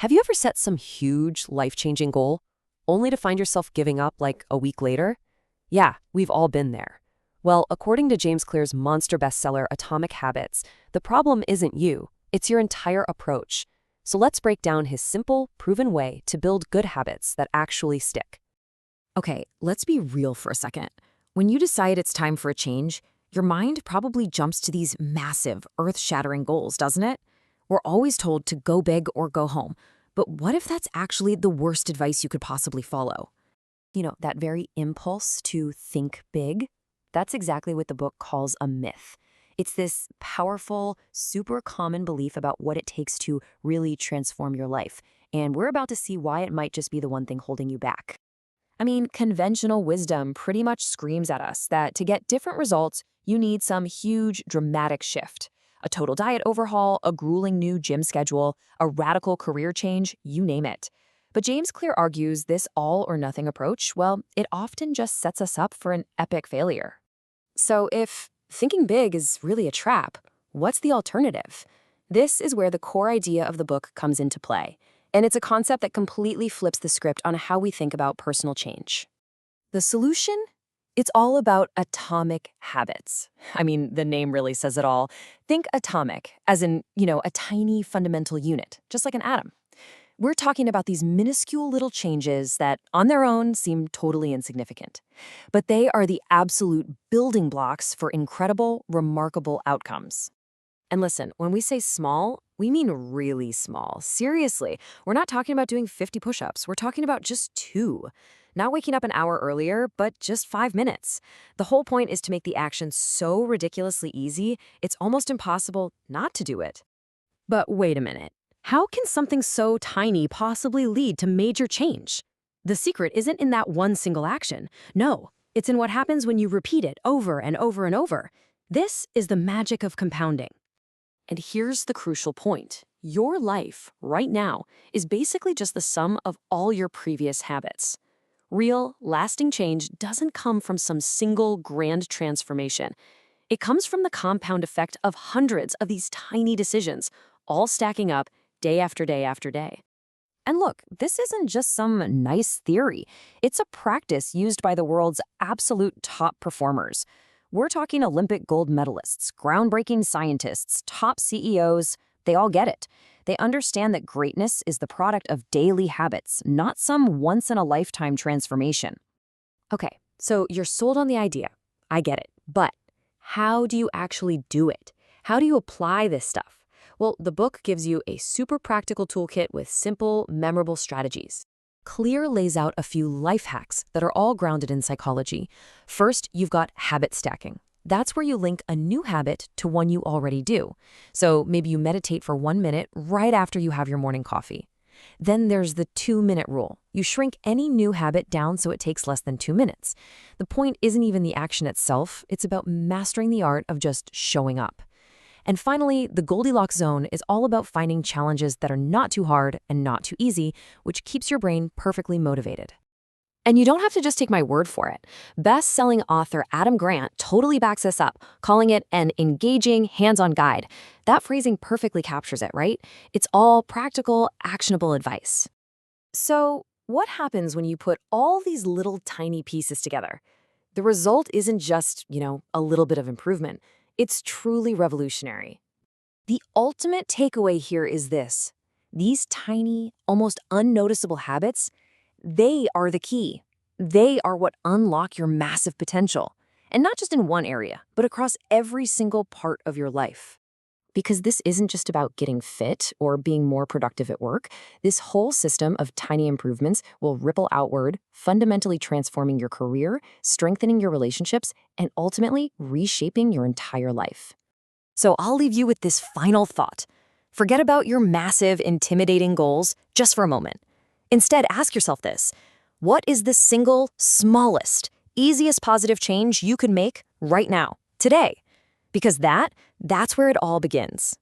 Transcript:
Have you ever set some huge, life-changing goal, only to find yourself giving up like a week later? Yeah, we've all been there. Well, according to James Clear's monster bestseller Atomic Habits, the problem isn't you, it's your entire approach. So let's break down his simple, proven way to build good habits that actually stick. Okay, let's be real for a second. When you decide it's time for a change, your mind probably jumps to these massive, earth-shattering goals, doesn't it? We're always told to go big or go home. But what if that's actually the worst advice you could possibly follow? That very impulse to think big, that's exactly what the book calls a myth. It's this powerful, super common belief about what it takes to really transform your life. And we're about to see why it might just be the one thing holding you back. I mean, conventional wisdom pretty much screams at us that to get different results, you need some huge, dramatic shift. A total diet overhaul, a grueling new gym schedule, a radical career change, you name it. But James Clear argues this all-or-nothing approach, well, it often just sets us up for an epic failure. So if thinking big is really a trap, what's the alternative? This is where the core idea of the book comes into play. And it's a concept that completely flips the script on how we think about personal change. The solution? It's all about atomic habits. I mean, the name really says it all. Think atomic, as in, a tiny fundamental unit, just like an atom. We're talking about these minuscule little changes that, on their own, seem totally insignificant. But they are the absolute building blocks for incredible, remarkable outcomes. And listen, when we say small, we mean really small. Seriously, we're not talking about doing 50 push-ups. We're talking about just 2. Not waking up an hour earlier, but just 5 minutes. The whole point is to make the action so ridiculously easy, it's almost impossible not to do it. But wait a minute. How can something so tiny possibly lead to major change? The secret isn't in that one single action. No, it's in what happens when you repeat it over and over and over. This is the magic of compounding. And here's the crucial point. Your life, right now, is basically just the sum of all your previous habits. Real, lasting change doesn't come from some single grand transformation. It comes from the compound effect of hundreds of these tiny decisions, all stacking up day after day after day. And look, this isn't just some nice theory. It's a practice used by the world's absolute top performers. We're talking Olympic gold medalists, groundbreaking scientists, top CEOs. They all get it. They understand that greatness is the product of daily habits, not some once-in-a-lifetime transformation. Okay, so you're sold on the idea. I get it. But how do you actually do it? How do you apply this stuff? Well, the book gives you a super practical toolkit with simple, memorable strategies. Clear lays out a few life hacks that are all grounded in psychology. First, you've got habit stacking. That's where you link a new habit to one you already do. So maybe you meditate for 1 minute right after you have your morning coffee. Then there's the 2-minute rule. You shrink any new habit down so it takes less than 2 minutes. The point isn't even the action itself, it's about mastering the art of just showing up. And finally, the Goldilocks zone is all about finding challenges that are not too hard and not too easy, which keeps your brain perfectly motivated. And you don't have to just take my word for it. Best-selling author Adam Grant totally backs this up, calling it an engaging, hands-on guide. That phrasing perfectly captures it, right? It's all practical, actionable advice. So, what happens when you put all these little tiny pieces together? The result isn't just, a little bit of improvement. It's truly revolutionary. The ultimate takeaway here is this. These tiny, almost unnoticeable habits, they are the key. They are what unlock your massive potential. And not just in one area, but across every single part of your life. Because this isn't just about getting fit or being more productive at work. This whole system of tiny improvements will ripple outward, fundamentally transforming your career, strengthening your relationships, and ultimately reshaping your entire life. So I'll leave you with this final thought. Forget about your massive, intimidating goals just for a moment. Instead, ask yourself this. What is the single, smallest, easiest positive change you could make right now, today? Because that's where it all begins.